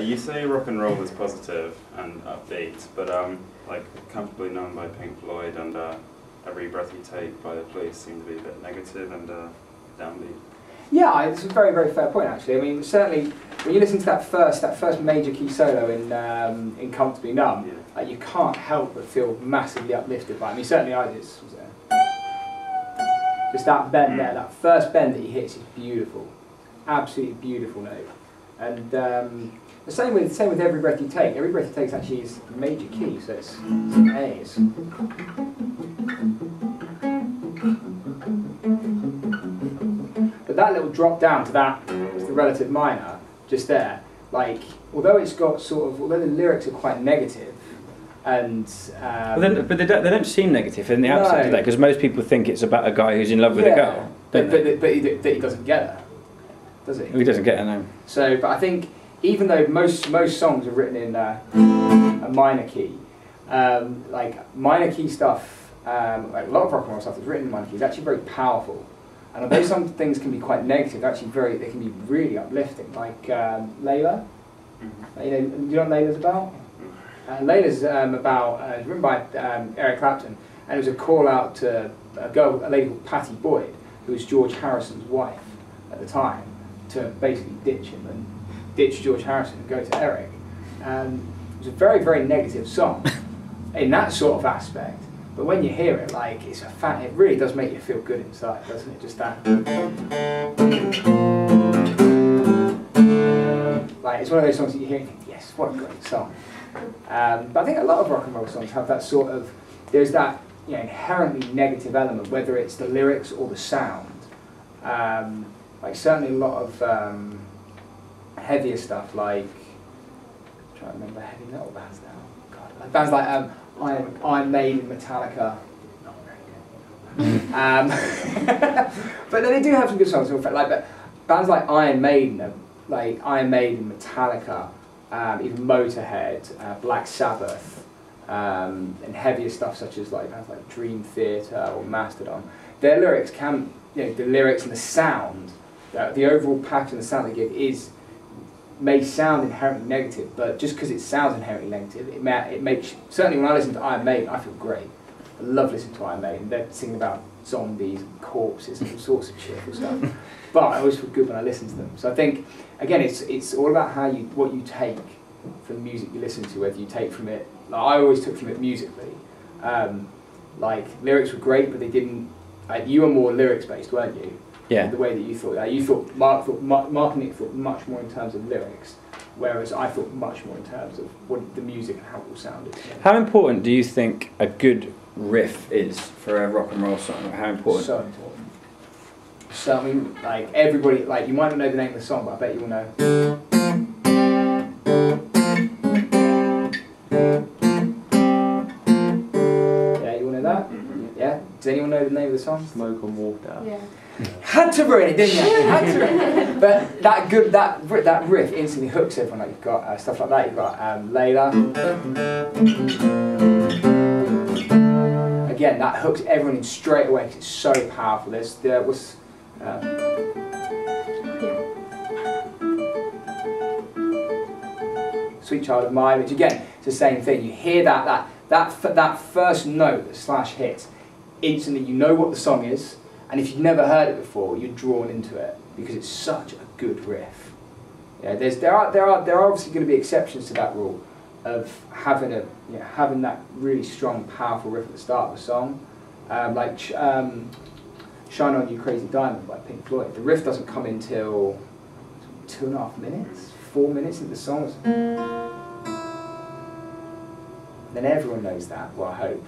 You say rock and roll is positive and upbeat, but like Comfortably Numb by Pink Floyd and Every Breath You Take by The Police seem to be a bit negative and downbeat. Yeah, it's a very, very fair point actually. I mean, certainly when you listen to that first major key solo in Comfortably Numb, Yeah. you can't help but feel massively uplifted by it. I mean, certainly I did. Just that bend there, that first bend that he hits is beautiful, absolutely beautiful note. And the same with Every Breath You Take. Every Breath You Take actually is a major key, so it's an A. But that little drop down to the relative minor, just there, like, although the lyrics are quite negative, and but they don't seem negative in the outset, do they? Because most people think it's about a guy who's in love with a girl. But he doesn't get her, does he? He doesn't get her, no. So, but I think even though most songs are written in a minor key, like minor key stuff, like a lot of rock and roll stuff that's written in minor key is actually very powerful. And although some things can be quite negative, they can be really uplifting. Like Layla, you know what Layla's about? Layla's it's written by Eric Clapton, and it was a call out to a lady called Patty Boyd, who was George Harrison's wife at the time, to basically ditch him and ditch George Harrison and go to Eric. It was a very, very negative song in that sort of aspect. But when you hear it, like, it really does make you feel good inside, doesn't it? Just that. Like, it's one of those songs that you hear and you think, yes, what a great song. But I think a lot of rock and roll songs have that sort of, there's that inherently negative element, whether it's the lyrics or the sound. Like certainly a lot of heavier stuff, like, I'm trying to remember heavy metal bands now. God, like bands like Iron Maiden, Metallica. Not very good. But they do have some good songs. But bands like Iron Maiden, Metallica, even Motorhead, Black Sabbath, and heavier stuff such as bands like Dream Theater or Mastodon. Their lyrics the lyrics and the sound, the overall pattern, the sound they give may sound inherently negative, but just because it sounds inherently negative, it makes, certainly when I listen to Iron Maiden, I feel great. I love listening to Iron Maiden. They're singing about zombies and corpses and all sorts of cheerful stuff. But I always feel good when I listen to them. So I think, again, it's all about what you take from the music you listen to, whether you take from it, like I always took from it musically. Like, lyrics were great, but they didn't, you were more lyrics based, weren't you? Yeah. The way that you thought, Mark and Nick thought much more in terms of lyrics, whereas I thought much more in terms of what the music and how it all sounded. How important do you think a good riff is for a rock and roll song? How important? So important. So I mean, like everybody, like you might not know the name of the song, but I bet you will know. Yeah, you all know that? Yeah. Does anyone know the name of the song? Smoke on Water. Yeah. Had to ruin it, didn't you? Had to ruin it. But that riff instantly hooks everyone. Like you've got stuff like that. You've got Layla. Again, that hooks everyone in straight away because it's so powerful. There was. Sweet Child of Mine, which again, it's the same thing. You hear that first note that Slash hits, instantly you know what the song is. And if you've never heard it before, you're drawn into it because it's such a good riff. Yeah, there are obviously going to be exceptions to that rule of having that really strong, powerful riff at the start of a song, like "Shine On You Crazy Diamond" by Pink Floyd. The riff doesn't come until 2.5 minutes, 4 minutes into the song. Then everyone knows that. Well, I hope.